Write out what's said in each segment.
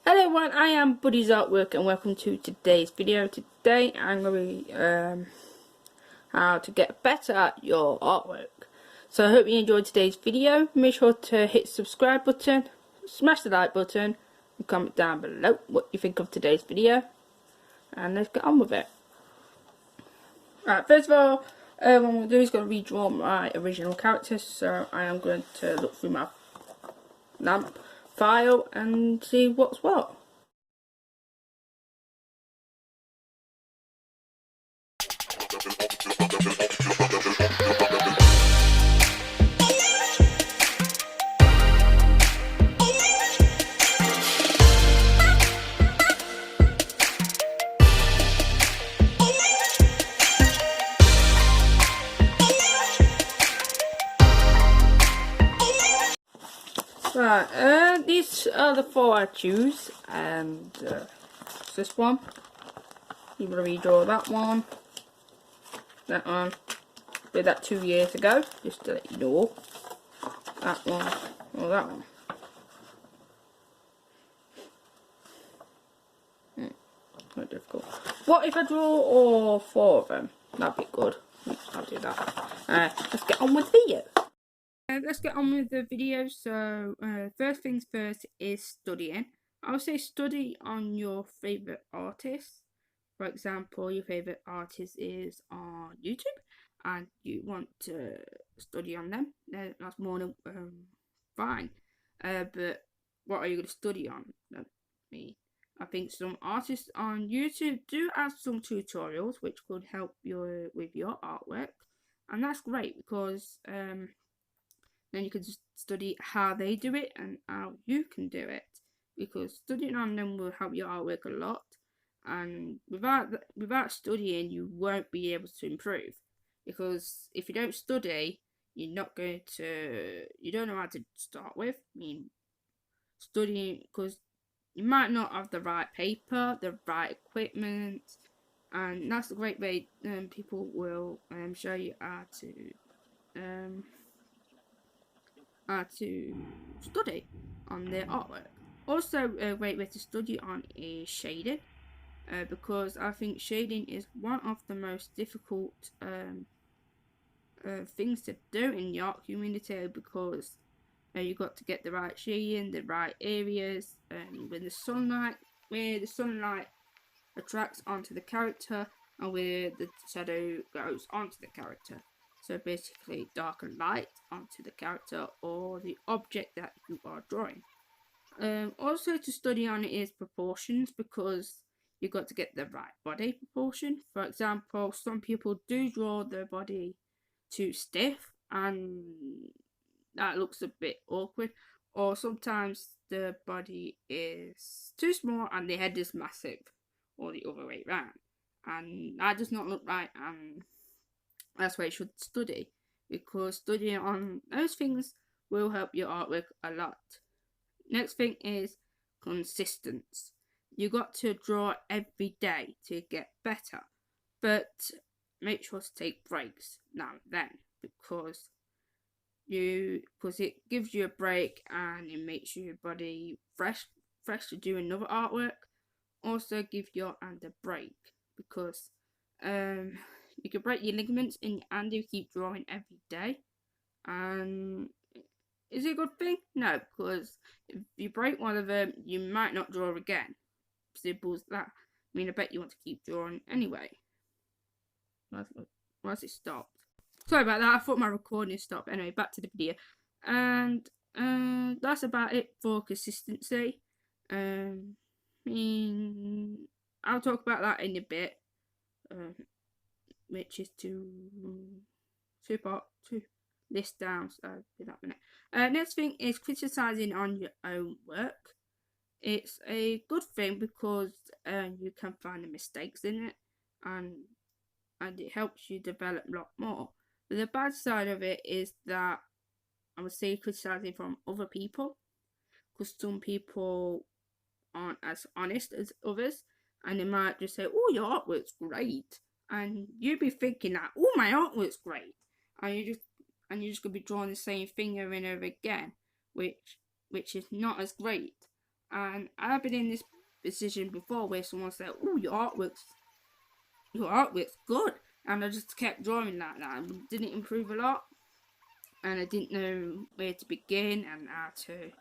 Hello everyone, I am Buddy's Artwork and welcome to today's video. Today I'm going to be how to get better at your artwork. So I hope you enjoyed today's video. Make sure to hit the subscribe button, smash the like button, and comment down below what you think of today's video. And let's get on with it. Right, first of all, what I'm going to do is going to redraw my original characters. So I am going to look through my lamp file and see what's what. Right, these are the four I choose, and this one. You want to redraw that one. Did that 2 years ago, just to let you know. That one, or that one. Not difficult. What if I draw all four of them? That'd be good. I'll do that. Let's get on with the video. Let's get on with the video. So, first things first is studying. I would say study on your favourite artists. For example, your favourite artist is on YouTube and you want to study on them. That's more than fine. But what are you going to study on? I think some artists on YouTube do have some tutorials which could help you with your artwork. And that's great because then you can just study how they do it and how you can do it, because studying on them will help your artwork a lot, and without studying you won't be able to improve, because if you don't study you don't know how to start with. Studying, because you might not have the right paper, the right equipment, and that's a great way people will show you how to study on their artwork. Also, a great way to study on is shading, because I think shading is one of the most difficult things to do in the art community, because you got to get the right shading, the right areas, where the sunlight attracts onto the character and where the shadow goes onto the character. So basically dark and light onto the character or the object that you are drawing. Also to study on is proportions, because you've got to get the right body proportion. For example, some people do draw their body too stiff and that looks a bit awkward, or sometimes the body is too small and the head is massive, or the other way around, and that does not look right, and that's why you should study, because studying on those things will help your artwork a lot. Next thing is consistency. You got to draw every day to get better, but make sure to take breaks now and then, because it gives you a break and it makes your body fresh to do another artwork. Also give your hand a break, because you can break your ligaments in your hand if you keep drawing every day. And is it a good thing? No, because if you break one of them, you might not draw again. Simple as that. I bet you want to keep drawing anyway. Once it stopped. Sorry about that, I thought my recording stopped. Anyway, back to the video. And that's about it for consistency. I'll talk about that in a bit. Which is to list down, so do that minute. Next thing is criticizing on your own work. It's a good thing because you can find the mistakes in it, and it helps you develop a lot more. But the bad side of it is that I would say criticizing from other people, because some people aren't as honest as others, and they might just say, "Oh, your artwork's great," and you'd be thinking that, "Oh, my artwork's great," and you're just gonna be drawing the same thing over and over again, which is not as great. And I've been in this position before where someone said, "Oh, your artwork's good," and I just kept drawing like that and didn't improve a lot, and I didn't know where to begin and how to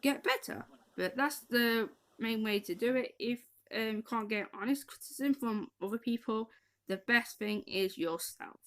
get better. But that's the main way to do it. If you can't get honest criticism from other people, the best thing is yourself.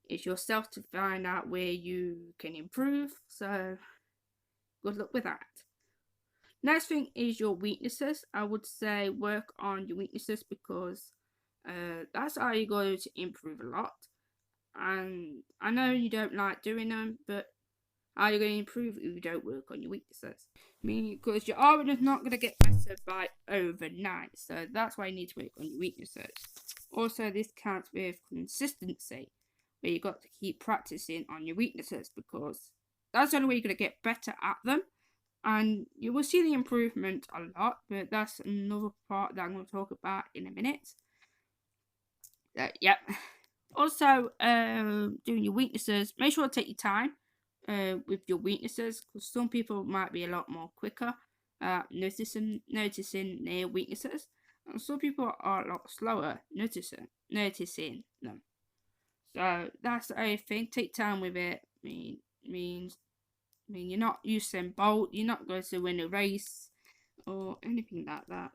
It's yourself to find out where you can improve. So good luck with that. Next thing is your weaknesses. I would say work on your weaknesses because that's how you're going to improve a lot. And I know you don't like doing them, but how are you going to improve if you don't work on your weaknesses? I mean, because your art is not going to get better by overnight, so that's why you need to work on your weaknesses. Also, this counts with consistency, where you got to keep practicing on your weaknesses because that's the only way you're going to get better at them. And you will see the improvement a lot, but that's another part that I'm going to talk about in a minute. Yep. Also, doing your weaknesses, make sure to take your time with your weaknesses because some people might be a lot more quicker noticing their weaknesses, and some people are a lot slower noticing them. So that's the only thing. Take time with it. Means you're not Usain Bolt. You're not going to win a race or anything like that.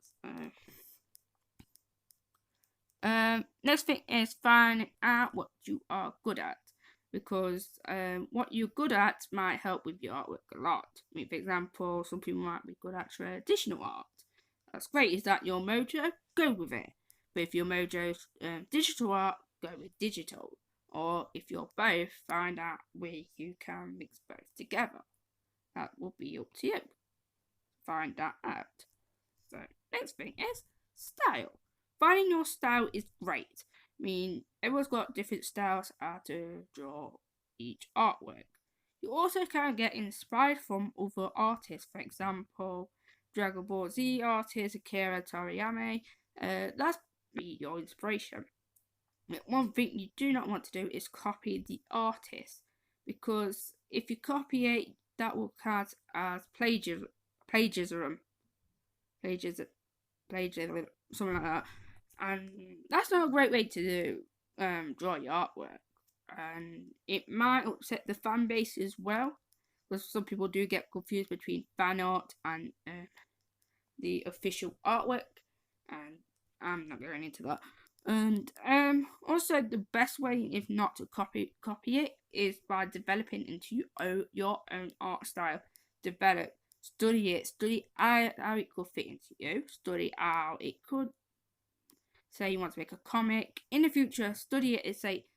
Next thing is finding out what you are good at, because what you're good at might help with your artwork a lot. I mean, for example, some people might be good at traditional art. That's great. Is that your mojo? Go with it. But if your mojo's digital art, go with digital. Or if you're both, find out where you can mix both together. That will be up to you. Find that out. So, next thing is style. Finding your style is great. I mean, everyone's got different styles how to draw each artwork. You also can get inspired from other artists. For example, Dragon Ball Z artist Akira Toriyama. That's be your inspiration. But one thing you do not want to do is copy the artist, because if you copy it, that will count as plagiarism, something like that. And that's not a great way to draw your artwork. And it might upset the fan base as well, because some people do get confused between fan art and the official artwork. And I'm not going into that. And also the best way, if not to copy it, is by developing into your own art style. Study how it could fit into you. Study how it could. Say you want to make a comic in the future. Study it and say,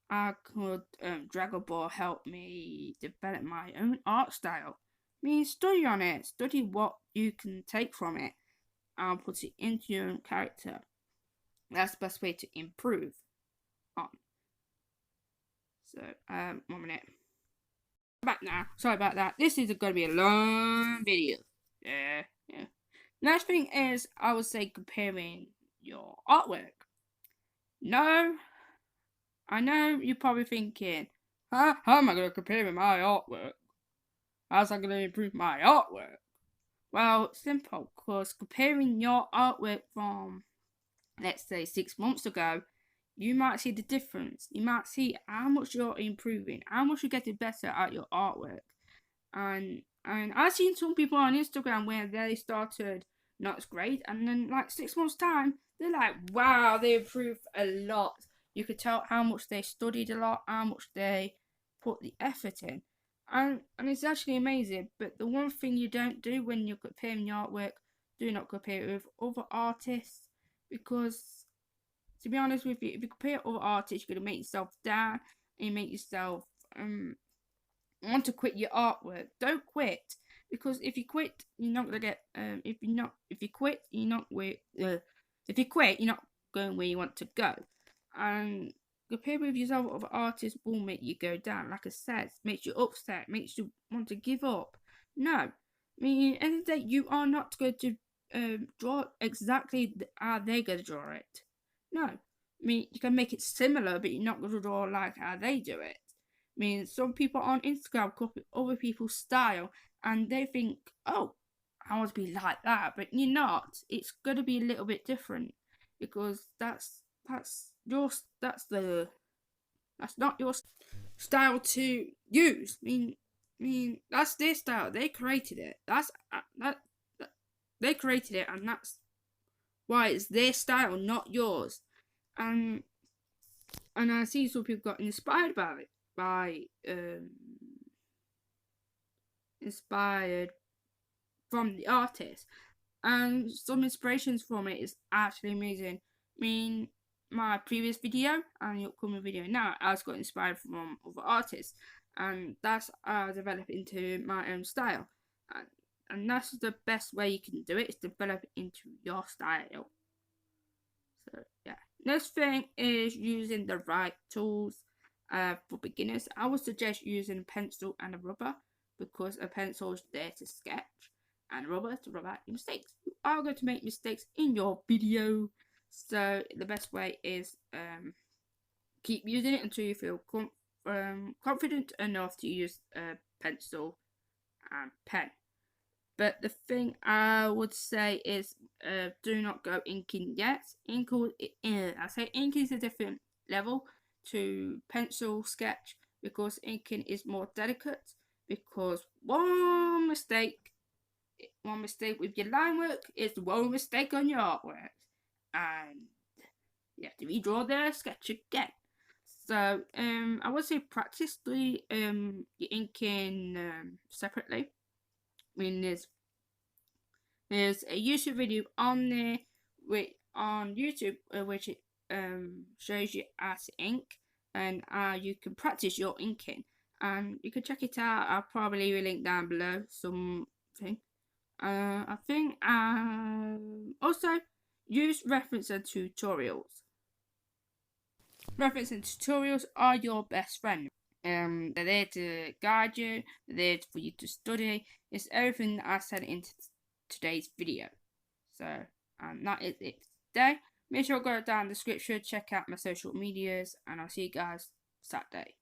"I could Dragon Ball help me develop my own art style." I mean, study on it. Study what you can take from it and put it into your own character. That's the best way to improve on. So, 1 minute. Back now. Sorry about that. This is going to be a long video. Yeah. Next thing is, I would say comparing your artwork. No, I know you're probably thinking, how am I going to compare my artwork? How's that going to improve my artwork? Well, it's simple, because comparing your artwork from, let's say, 6 months ago, you might see the difference. You might see how much you're improving, how much you're getting better at your artwork. And I've seen some people on Instagram where they started not great, and then like 6 months time, they're like, wow, they improved a lot. You could tell how much they studied a lot, how much they put the effort in. And it's actually amazing. But the one thing you don't do when you're comparing your artwork, do not compare it with other artists, because to be honest with you, if you compare other artists, you're gonna make yourself down and you make yourself want to quit your artwork. Don't quit, because if you quit, you're not gonna get if you quit, you're not going where you want to go. And comparing with yourself with other artists will make you go down. Like I said, makes you upset, makes you want to give up. No, I mean, at the end of the day, you are not going to draw exactly how they're going to draw it. No, I mean, you can make it similar, but you're not going to draw like how they do it. I mean, some people on Instagram copy other people's style, and they think, oh, I want to be like that, but you're not. It's gonna be a little bit different because that's not your style to use. I mean that's their style. They created it. That they created it, and that's why it's their style, not yours. And and I see some people got inspired by it, inspired from the artist, and some inspirations from it is actually amazing. I mean, my previous video and the upcoming video now, I got inspired from other artists, and that's how I develop into my own style. And that's the best way you can do it, is develop into your style. So yeah. Next thing is using the right tools. For beginners, I would suggest using a pencil and a rubber, because a pencil is there to sketch and rubber to rub out your mistakes. You are going to make mistakes in your video, so the best way is keep using it until you feel confident enough to use a pencil and pen. But the thing I would say is, do not go inking yet. I say inking is a different level to pencil sketch, because inking is more delicate. Because one mistake with your line work is one mistake on your artwork, and you have to redraw the sketch again. So I would say practice the your inking separately. I mean, there's a YouTube video on there, on YouTube, which shows you how to ink and how you can practice your inking. And you can check it out. I'll probably leave a link down below, something. I think also use reference and tutorials. Reference and tutorials are your best friend. They're there to guide you. They're there for you to study. It's everything that I said in today's video. So, that is it today. Make sure to go down in the description, check out my social medias, and I'll see you guys Saturday.